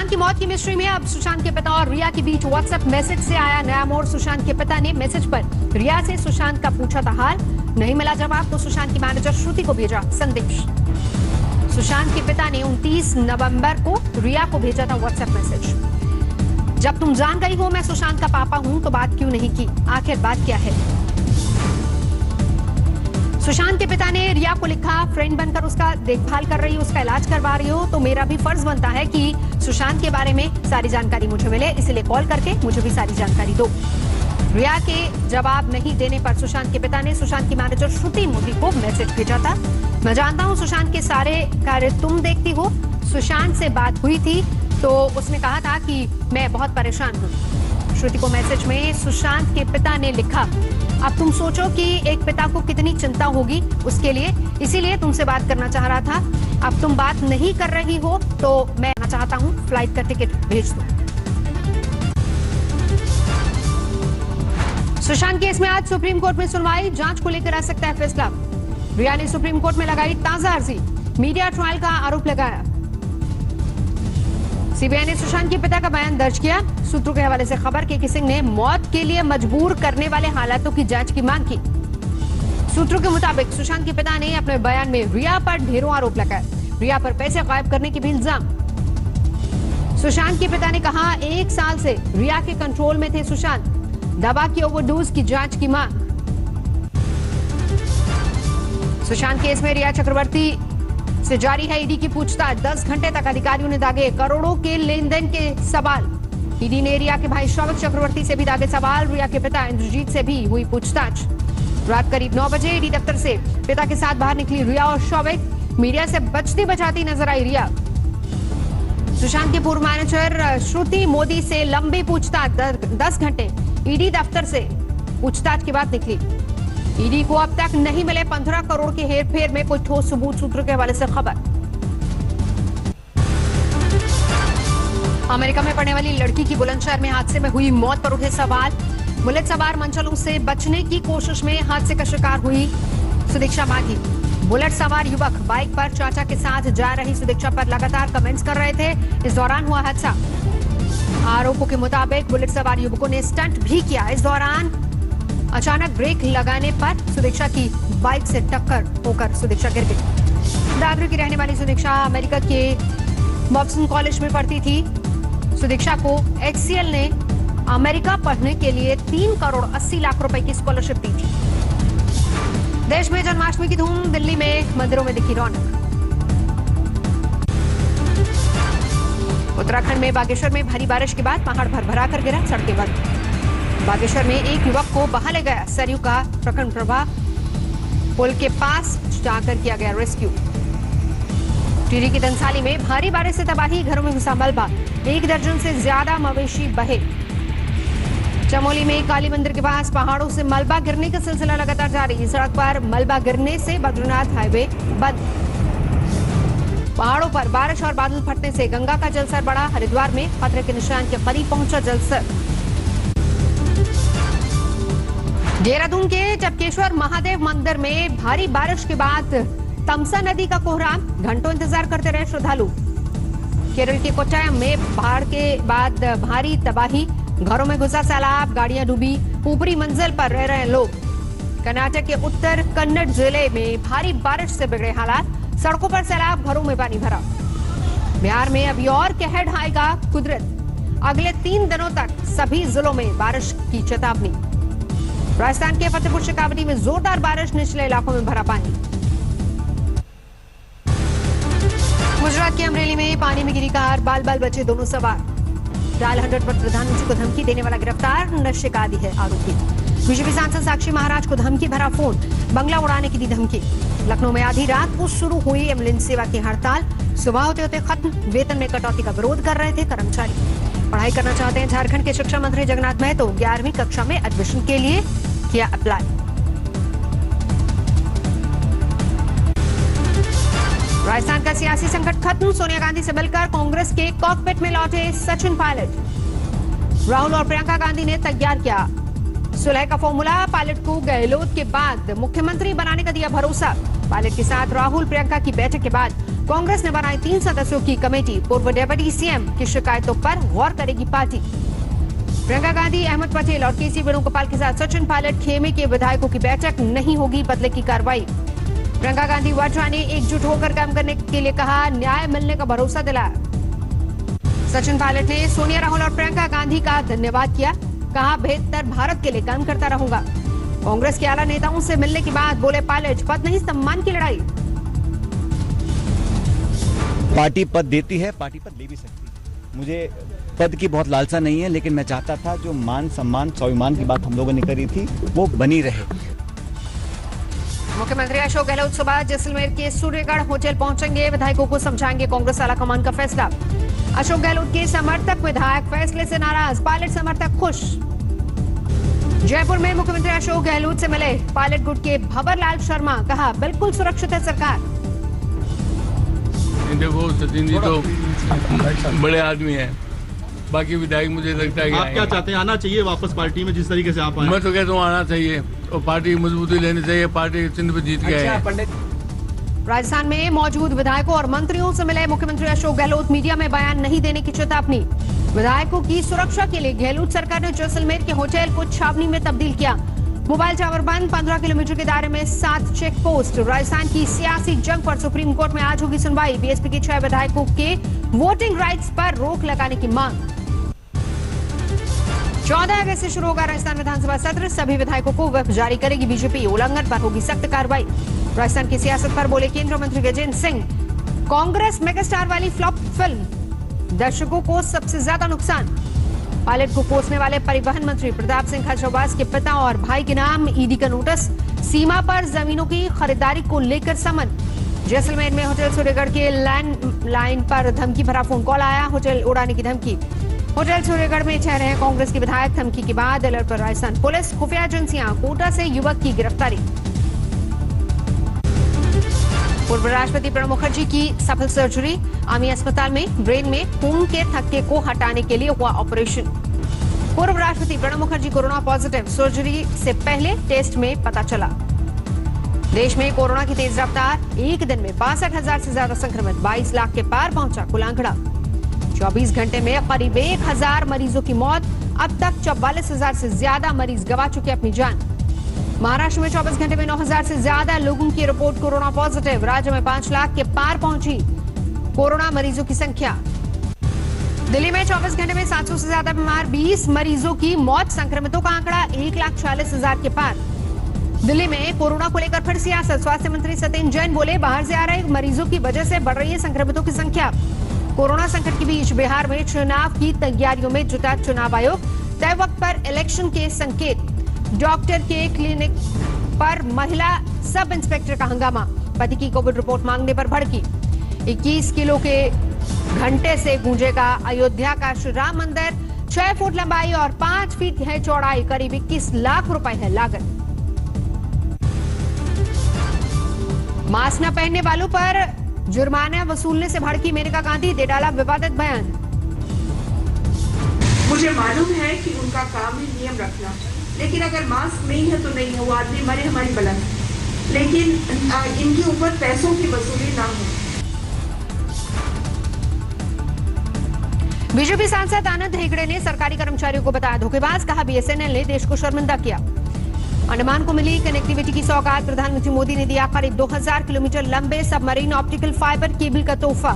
सुशांत की मौत की मिस्ट्री में अब सुशांत के पिता और रिया के बीच व्हाट्सएप मैसेज से आया नया मोड़। सुशांत के पिता ने मैसेज पर रिया से सुशांत का पूछा था हाल, नहीं मिला जवाब तो सुशांत की मैनेजर श्रुति को भेजा संदेश। सुशांत के पिता ने 29 नवंबर को रिया को भेजा था व्हाट्सएप मैसेज, जब तुम जान गई हो मैं सुशांत का पापा हूं तो बात क्यों नहीं की, आखिर बात क्या है। सुशांत के पिता ने रिया को लिखा, फ्रेंड बनकर उसका देखभाल कर रही हो, उसका इलाज करवा रही हो तो मेरा भी फर्ज बनता है कि सुशांत के बारे में सारी जानकारी मुझे मिले, इसलिए कॉल करके मुझे भी सारी जानकारी दो। रिया के जवाब नहीं देने पर सुशांत के पिता ने सुशांत की मैनेजर श्रुति मोदी को मैसेज भेजा था, मैं जानता हूं सुशांत के सारे कार्य तुम देखती हो, सुशांत से बात हुई थी तो उसने कहा था कि मैं बहुत परेशान हूं। श्रुति को मैसेज में सुशांत के पिता ने लिखा, अब तुम सोचो कि एक पिता को कितनी चिंता होगी उसके लिए, इसीलिए तुमसे बात करना चाह रहा था, अब तुम बात नहीं कर रही हो तो मैं आना चाहता हूं, फ्लाइट का टिकट भेज दो। सुशांत केस में आज सुप्रीम कोर्ट में सुनवाई, जांच को लेकर आ सकता है फैसला। रिया ने सुप्रीम कोर्ट में लगाई ताजा अर्जी, मीडिया ट्रायल का आरोप लगाया। सीबीआई ने सुशांत के पिता का बयान दर्ज किया। सूत्रों के हवाले से खबर केके सिंह ने मौत के लिए मजबूर करने वाले हालातों की जांच की मांग की। सूत्रों के मुताबिक सुशांत के पिता ने अपने बयान में रिया पर ढेरों आरोप लगाए, रिया पर पैसे गायब करने के भी इल्जाम। सुशांत के पिता ने कहा 1 साल से रिया के कंट्रोल में थे सुशांत, दवा की ओवरडोज की जांच की मांग। सुशांत केस में रिया चक्रवर्ती से जारी है ईडी की पूछताछ, 10 घंटे तक अधिकारियों ने दागे करोड़ों के लेन देन के सवाल। ईडी ने रिया के भाई शौविक चक्रवर्ती से भी दागे सवाल, रिया के पिता इंद्रजीत से भी हुई पूछताछ। रात करीब 9 बजे ईडी दफ्तर से पिता के साथ बाहर निकली रिया और शौविक, मीडिया से बचती बचाती नजर आई रिया। सुशांत के पूर्व मैनेजर श्रुति मोदी से लंबी पूछताछ, 10 घंटे ईडी दफ्तर से पूछताछ की बात निकली। ईडी को अब तक नहीं मिले 15 करोड़ के हेरफेर में कोई ठोस सबूत, सूत्रों के हवाले से खबर। अमेरिका में पढ़ने वाली लड़की की बुलंदशहर में हादसे में हुई मौत पर उठे सवाल। बुलेट सवार मंचलों से बचने की कोशिश में हादसे का शिकार हुई सुदीक्षा माघी। बुलेट सवार युवक बाइक पर चाचा के साथ जा रही सुदीक्षा पर लगातार कमेंट्स कर रहे थे, इस दौरान हुआ हादसा। आरोपों के मुताबिक बुलेट सवार युवकों ने स्टंट भी किया, इस दौरान अचानक ब्रेक लगाने पर सुदीक्षा की बाइक से टक्कर होकर सुदीक्षा गिर गई। दादरी की रहने वाली सुदीक्षा अमेरिका के मॉब्सन कॉलेज में पढ़ती थी। सुदीक्षा को HCL ने अमेरिका पढ़ने के लिए 3 करोड़ 80 लाख रुपए की स्कॉलरशिप दी थी। देश में जन्माष्टमी की धूम, दिल्ली में मंदिरों में दिखी रौनक। उत्तराखंड में बागेश्वर में भारी बारिश के बाद पहाड़ भरभरा कर गिरा, सड़कें बंद। बागेश्वर में एक युवक को बहा ले गया सरयू का प्रखंड प्रभा पुल के पास जाकर किया गया रेस्क्यू। टिहरी की दंसाली में भारी बारिश से तबाही, घरों में घुसा मलबा, 1 दर्जन से ज्यादा मवेशी बहे। चमोली में काली मंदिर के पास पहाड़ों से मलबा गिरने का सिलसिला लगातार जारी, सड़क पर मलबा गिरने से बद्रीनाथ हाईवे बंद। पहाड़ों पर बारिश और बादल फटने से गंगा का जलस्तर बढ़ा, हरिद्वार में खतरे के निशान के करीब पहुंचा जलस्तर। देहरादून के चपकेश्वर महादेव मंदिर में भारी बारिश के बाद तमसा नदी का कोहराम, घंटों इंतजार करते रहे श्रद्धालु। केरल के कोट्टायम में बाढ़ के बाद भारी तबाही, घरों में घुसा सैलाब, गाड़ियां डूबी, ऊपरी मंजिल पर रह रहे लोग। कर्नाटक के उत्तर कन्नड़ जिले में भारी बारिश से बिगड़े हालात, सड़कों पर सैलाब, घरों में पानी भरा। बिहार में अभी और कहर ढाएगा कुदरत, अगले 3 दिनों तक सभी जिलों में बारिश की चेतावनी। राजस्थान के फतेहपुर शेखावटी में जोरदार बारिश, निचले इलाकों में भरा पानी। गुजरात के अमरेली में पानी में गिरी कार, बाल बाल बचे दोनों सवार। डायल 100 पर प्रधानमंत्री को धमकी देने वाला गिरफ्तार, नशे का आदी है आरोपी। बीजेपी सांसद साक्षी महाराज को धमकी भरा फोन, बंगला उड़ाने की दी धमकी। लखनऊ में आधी रात को शुरू हुई एम्बुलेंस सेवा की हड़ताल, सुबह होते होते खत्म, वेतन में कटौती का विरोध कर रहे थे कर्मचारी। पढ़ाई करना चाहते हैं झारखंड के शिक्षा मंत्री जगन्नाथ महतो, 11वीं कक्षा में एडमिशन के लिए किया अप्लाई। राजस्थान का सियासी संकट खत्म, सोनिया गांधी से मिलकर कांग्रेस के कॉकपिट में लौटे सचिन पायलट। राहुल और प्रियंका गांधी ने तैयार किया सुलह का फॉर्मूला, पायलट को गहलोत के बाद मुख्यमंत्री बनाने का दिया भरोसा। पायलट के साथ राहुल प्रियंका की बैठक के बाद कांग्रेस ने बनाई 3 सदस्यों की कमेटी, पूर्व डिप्टी सीएम की शिकायतों पर गौर करेगी पार्टी। प्रियंका गांधी, अहमद पटेल और केसी वेणुगोपाल के साथ सचिन पायलट खेमे के विधायकों की बैठक, नहीं होगी बदले की कार्रवाई। प्रियंका गांधी वाड्रा ने एकजुट होकर काम करने के लिए कहा, न्याय मिलने का भरोसा दिलाया। सचिन पायलट ने सोनिया, राहुल और प्रियंका गांधी का धन्यवाद किया, कहा बेहतर भारत के लिए काम करता रहूंगा। कांग्रेस के आला नेताओं से मिलने के बाद बोले पायलट, पद नहीं सम्मान की लड़ाई। पार्टी पद देती है, पार्टी पद ले भी सकती है। मुझे पद की बहुत लालसा नहीं है, लेकिन मैं चाहता था जो मान सम्मान स्वाभिमान की बात हम लोगों ने करी थी वो बनी रहे। मुख्यमंत्री अशोक गहलोत सुबह जैसलमेर के सूर्यगढ़ होटल पहुंचेंगे, विधायकों को समझाएंगे कांग्रेस आलाकमान का फैसला। अशोक गहलोत के समर्थक विधायक फैसले से नाराज, पायलट समर्थक खुश। जयपुर में मुख्यमंत्री अशोक गहलोत से मिले पायलट गुट के भंवरलाल शर्मा, कहा बिल्कुल सुरक्षित है सरकार। देखो सचिन जी तो बड़े आदमी हैं, बाकी विधायक मुझे लगता है कि आप क्या चाहते हैं, आना चाहिए वापस पार्टी में जिस तरीके से आप आए? मैं तो कहता हूँ आना चाहिए और पार्टी की मजबूती लेनी चाहिए। पार्टी सिंध में जीत गए हैं। राजस्थान में मौजूद विधायकों और मंत्रियों से मिले मुख्यमंत्री अशोक गहलोत, मीडिया में बयान नहीं देने की चेतावनी। विधायकों की सुरक्षा के लिए गहलोत सरकार ने जैसलमेर के होटल को छावनी में तब्दील किया। मोबाइल टावर बंद, 15 किलोमीटर के दायरे में 7 चेक पोस्ट। राजस्थान की सियासी जंग पर सुप्रीम कोर्ट में आज होगी सुनवाई। बीएसपी के 6 विधायकों के वोटिंग राइट्स पर रोक लगाने की मांग। 14 अगस्त से शुरू होगा राजस्थान विधानसभा सत्र, सभी विधायकों को व्हिप जारी करेगी बीजेपी, उल्लंघन पर होगी सख्त कार्रवाई। राजस्थान की सियासत पर बोले केंद्रीय मंत्री गजेंद्र सिंह, कांग्रेस मेगास्टार वाली फ्लॉप फिल्म, दर्शकों को सबसे ज्यादा नुकसान। पायलट को कोसने वाले परिवहन मंत्री प्रताप सिंह खाचरियावास के पिता और भाई के नाम ईडी का नोटिस, सीमा पर जमीनों की खरीदारी को लेकर समन। जैसलमेर में होटल सूर्यगढ़ के लैंडलाइन पर धमकी भरा फोन कॉल आया, होटल उड़ाने की धमकी। होटल सूर्यगढ़ में ठहरे हैं कांग्रेस के विधायक, धमकी के बाद अलर्ट पर राजस्थान पुलिस, खुफिया एजेंसियां, कोटा से युवक की गिरफ्तारी। पूर्व राष्ट्रपति प्रणब मुखर्जी की सफल सर्जरी, आर्मी अस्पताल में ब्रेन में खून के थक्के को हटाने के लिए हुआ ऑपरेशन। पूर्व राष्ट्रपति Pranab Mukherjee corona positive, surgery से पहले टेस्ट में पता चला। देश में कोरोना की तेज रफ्तार, एक दिन में 62,000 से ज्यादा संक्रमित, 22 लाख के पार पहुंचा कुल आंकड़ा। 24 घंटे में करीब 1,000 मरीजों की मौत, अब तक 44,000 से ज्यादा मरीज गंवा चुके अपनी जान। महाराष्ट्र में 24 घंटे में 9,000 से ज्यादा लोगों की रिपोर्ट कोरोना पॉजिटिव, राज्य में 5 लाख के पार पहुंची कोरोना मरीजों की संख्या। दिल्ली में 24 घंटे में 700 से ज्यादा बीमार, 20 मरीजों की मौत, संक्रमितों का आंकड़ा 1,40,000 के पार। दिल्ली में कोरोना को लेकर फिर सियासत, स्वास्थ्य मंत्री सत्येंद्र जैन बोले बाहर से आ रहे मरीजों की वजह से बढ़ रही है संक्रमितों की संख्या। कोरोना संकट के बीच बिहार में चुनाव की तैयारियों में जुटा चुनाव आयोग, तय वक्त पर इलेक्शन के संकेत। डॉक्टर के क्लिनिक पर महिला सब इंस्पेक्टर का हंगामा, पति की कोविड रिपोर्ट मांगने पर भड़की। 21 किलो के घंटे से गूंजेगा अयोध्या का श्री राम मंदिर, 6 फुट लंबाई और 5 फीट है चौड़ाई, करीब 21 लाख रुपए है लागत। मास्क न पहनने वालों पर जुर्माना वसूलने से भड़की मेनका गांधी, दे डाला विवादित बयान। मुझे मालूम है कि उनका काम है नियम रखना, लेकिन अगर मास्क नहीं है तो नहीं है, वो आदमी मरे हमारी बला, लेकिन इनके ऊपर पैसों की वसूली ना हो। बीजेपी सांसद आनंद हेगड़े ने सरकारी कर्मचारियों को बताया धोखेबाज, कहा बीएसएनएल ने देश को शर्मिंदा किया। अंडमान को मिली कनेक्टिविटी की सौगात, प्रधानमंत्री मोदी ने दिया करीब 2000 किलोमीटर लंबे सबमरीन ऑप्टिकल फाइबर केबल का तोहफा।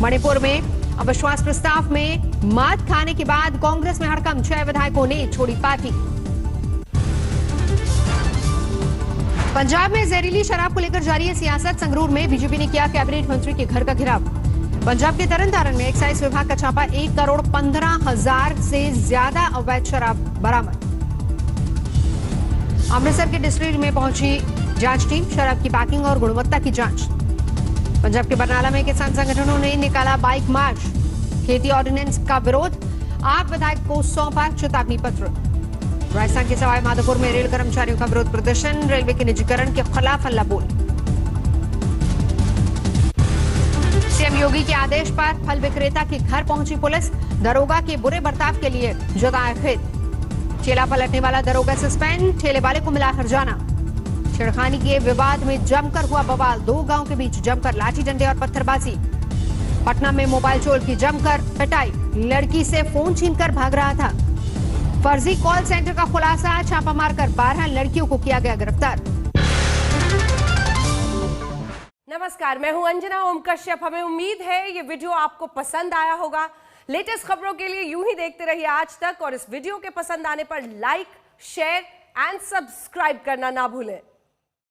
मणिपुर में अविश्वास प्रस्ताव में मात खाने के बाद कांग्रेस में हड़कंप, 6 विधायकों ने छोड़ी पार्टी। पंजाब में जहरीली शराब को लेकर जारी है सियासत, संगरूर में बीजेपी ने किया कैबिनेट मंत्री के घर का घेराव। पंजाब के तरनतारन में एक्साइज विभाग का छापा, 1,15,00,000 से ज्यादा अवैध शराब बरामद। अमृतसर के डिस्ट्रिक्ट में पहुंची जांच टीम, शराब की पैकिंग और गुणवत्ता की जांच। पंजाब के बरनाला में किसान संगठनों ने निकाला बाइक मार्च, खेती ऑर्डिनेंस का विरोध, 8 विधायक को सौंपा चेतावनी पत्र। राजस्थान के सवाई माधोपुर में रेल कर्मचारियों का विरोध प्रदर्शन, रेलवे के निजीकरण के खिलाफ हल्ला बोल। सीएम योगी के आदेश पर फल विक्रेता के घर पहुंची पुलिस, दरोगा के बुरे बर्ताव के लिए जताया खेद। ठेला पलटने वाला दरोगा सस्पेंड, ठेले वाले को मिला हर्जाना। छेड़खानी के विवाद में जमकर हुआ बवाल, 2 गांव के बीच जमकर लाठी डंडे और पत्थरबाजी। पटना में मोबाइल चोर की जमकर पिटाई, लड़की से फोन छीनकर भाग रहा था। फर्जी कॉल सेंटर का खुलासा, छापा मारकर 12 लड़कियों को किया गया गिरफ्तार। नमस्कार, मैं हूं अंजना ओम कश्यप। हमें उम्मीद है ये वीडियो आपको पसंद आया होगा। लेटेस्ट खबरों के लिए यूं ही देखते रहिए आज तक, और इस वीडियो के पसंद आने पर लाइक, शेयर एंड सब्सक्राइब करना ना भूलें।